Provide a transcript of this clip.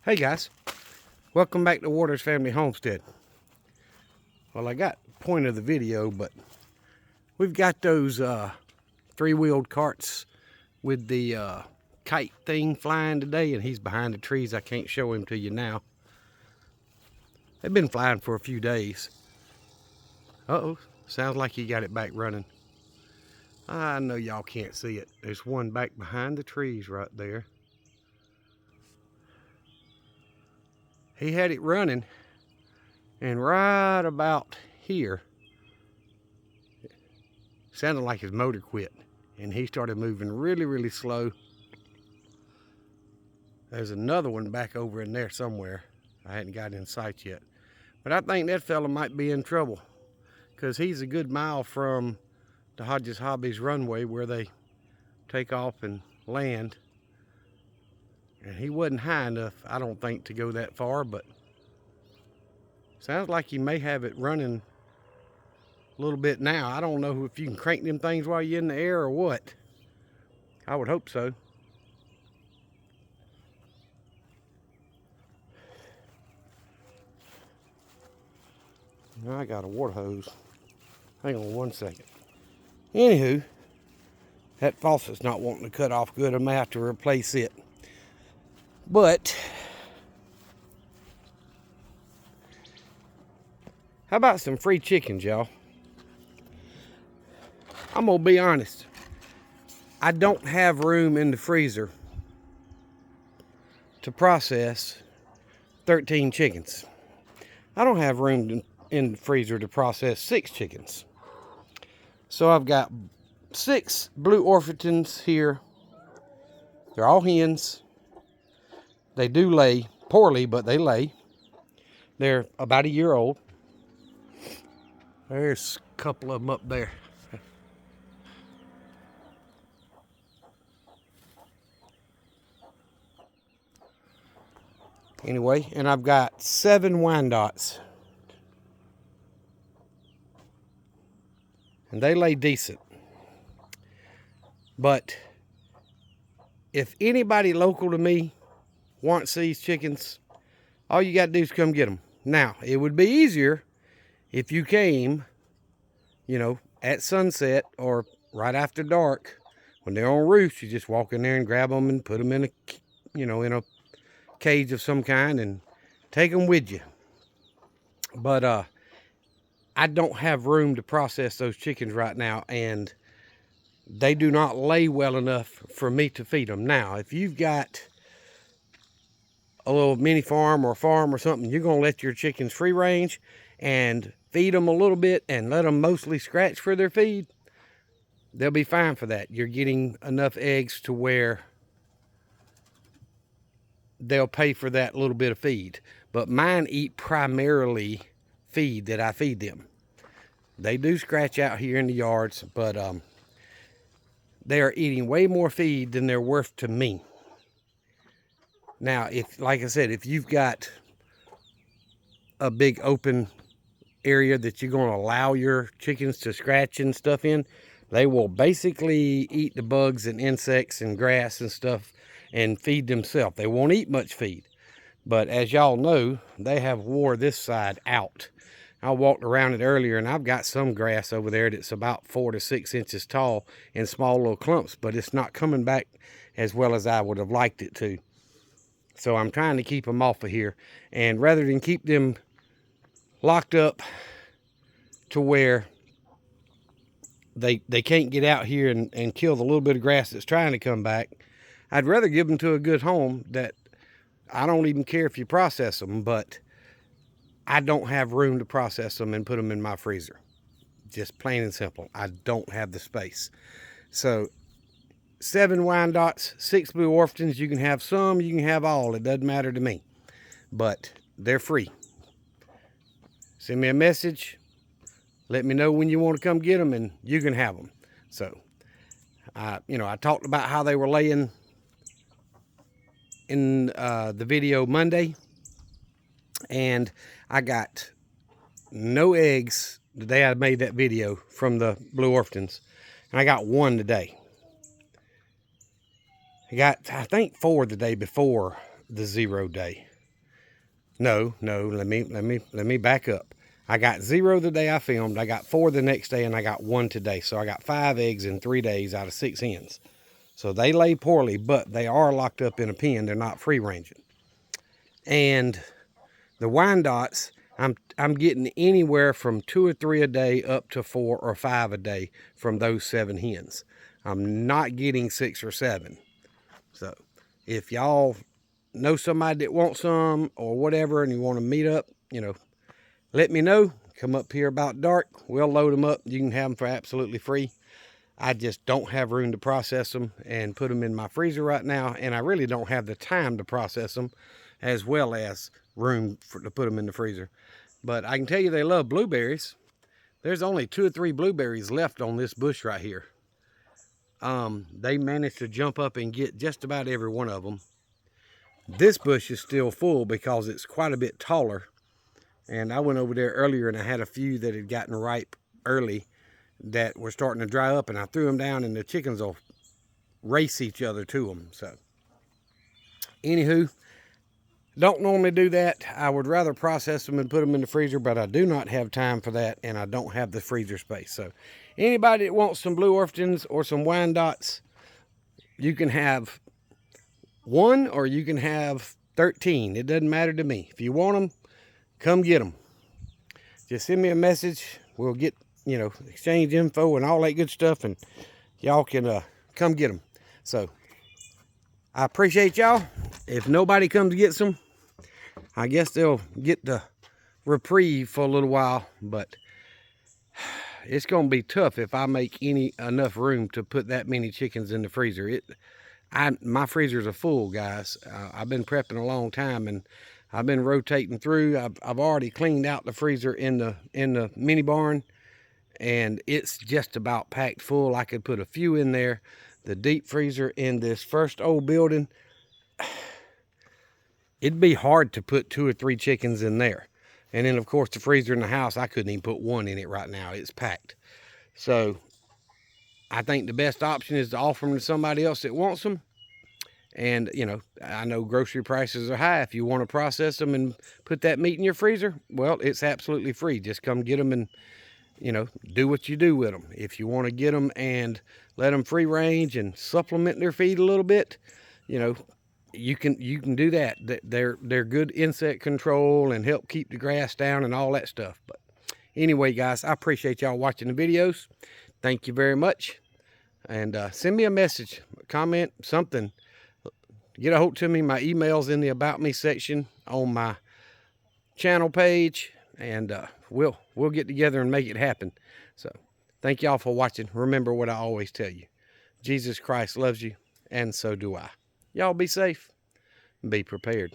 Hey guys, welcome back to Waters Family Homestead. Well, I got point of the video, but we've got those three-wheeled carts with the kite thing flying today, and he's behind the trees. I can't show him to you now. They've been flying for a few days. Uh-oh, sounds like he got it back running. I know y'all can't see it. There's one back behind the trees right there. He had it running, and right about here, it sounded like his motor quit, and he started moving really, really slow. There's another one back over in there somewhere. I hadn't got in sight yet. But I think that fella might be in trouble, because he's a good mile from the Hodges Hobbies runway where they take off and land. And he wasn't high enough, I don't think, to go that far, but sounds like he may have it running a little bit now. I don't know if you can crank them things while you're in the air or what. I would hope so. Now I got a water hose. Hang on one second. Anywho, that faucet's not wanting to cut off good. I may have to replace it. But how about some free chickens, y'all? I'm gonna be honest. I don't have room in the freezer to process 13 chickens. I don't have room in the freezer to process 6 chickens. So I've got 6 blue Orpingtons here. They're all hens. They do lay poorly, but they lay. They're about a year old. There's a couple of them up there. Anyway, and I've got 7 Wyandottes. And they lay decent. But if anybody local to me wants these chickens, all you got to do is come get them. Now, it would be easier if you came, you know, at sunset or right after dark. When they're on roost, you just walk in there and grab them and put them in a, you know, in a cage of some kind and take them with you. But I don't have room to process those chickens right now, and they do not lay well enough for me to feed them. Now, if you've got a little mini farm or farm or something, you're going to let your chickens free range and feed them a little bit and let them mostly scratch for their feed, they'll be fine for that. You're getting enough eggs to where they'll pay for that little bit of feed. But mine eat primarily feed that I feed them. They do scratch out here in the yards, but they are eating way more feed than they're worth to me. Now, if, like I said, if you've got a big open area that you're going to allow your chickens to scratch and stuff in, they will basically eat the bugs and insects and grass and stuff and feed themselves. They won't eat much feed. But as y'all know, they have wore this side out. I walked around it earlier, and I've got some grass over there that's about 4 to 6 inches tall in small little clumps, but it's not coming back as well as I would have liked it to. So I'm trying to keep them off of here. And rather than keep them locked up to where they can't get out here and kill the little bit of grass that's trying to come back, I'd rather give them to a good home that I don't even care if you process them, but I don't have room to process them and put them in my freezer. Just plain and simple. I don't have the space. So 7 Wyandottes, 6 blue Orpingtons. You can have some, you can have all. It doesn't matter to me. But they're free. Send me a message. Let me know when you want to come get them, and you can have them. So, you know, I talked about how they were laying in the video Monday. And I got no eggs the day I made that video from the blue Orpingtons. And I got 1 today. I got, I think, 4 the day before the 0 day. No, let me back up. I got 0 the day I filmed, I got 4 the next day, and I got 1 today. So I got 5 eggs in 3 days out of 6 hens. So they lay poorly, but they are locked up in a pen. They're not free ranging. And the Wyandottes, I'm getting anywhere from 2 or 3 a day up to 4 or 5 a day from those 7 hens. I'm not getting 6 or 7. So if y'all know somebody that wants some or whatever and you want to meet up, you know, let me know. Come up here about dark. We'll load them up. You can have them for absolutely free. I just don't have room to process them and put them in my freezer right now. And I really don't have the time to process them as well as room to put them in the freezer. But I can tell you they love blueberries. There's only 2 or 3 blueberries left on this bush right here. They managed to jump up and get just about every one of them. This bush is still full because it's quite a bit taller. And I went over there earlier and I had a few that had gotten ripe early that were starting to dry up, and I threw them down and the chickens will race each other to them. So anywho, don't normally do that. I would rather process them and put them in the freezer, but I do not have time for that, and I don't have the freezer space. So anybody that wants some Blue Orpingtons or some Wyandottes, you can have 1 or you can have 13. It doesn't matter to me. If you want them, come get them. Just send me a message. We'll get, you know, exchange info and all that good stuff, and y'all can come get them. So I appreciate y'all. If nobody comes to get some, I guess they'll get the reprieve for a little while, but it's going to be tough if I make enough room to put that many chickens in the freezer. My freezers are full, guys. I've been prepping a long time, and I've been rotating through. I've already cleaned out the freezer in the mini barn, and it's just about packed full. I could put a few in there. The deep freezer in this first old building, it'd be hard to put 2 or 3 chickens in there. And then, of course, the freezer in the house, I couldn't even put 1 in it right now. It's packed. So I think the best option is to offer them to somebody else that wants them. And, you know, I know grocery prices are high. If you want to process them and put that meat in your freezer, well, it's absolutely free. Just come get them and, you know, do what you do with them. If you want to get them and let them free range and supplement their feed a little bit, you know, you can do that. They're good insect control and help keep the grass down and all that stuff. But anyway, guys, I appreciate y'all watching the videos. Thank you very much. And send me a message, a comment, something. Get a hold to me. My email's in the About Me section on my channel page, and we'll get together and make it happen. So thank y'all for watching. Remember what I always tell you. Jesus Christ loves you, and so do I. Y'all be safe and be prepared.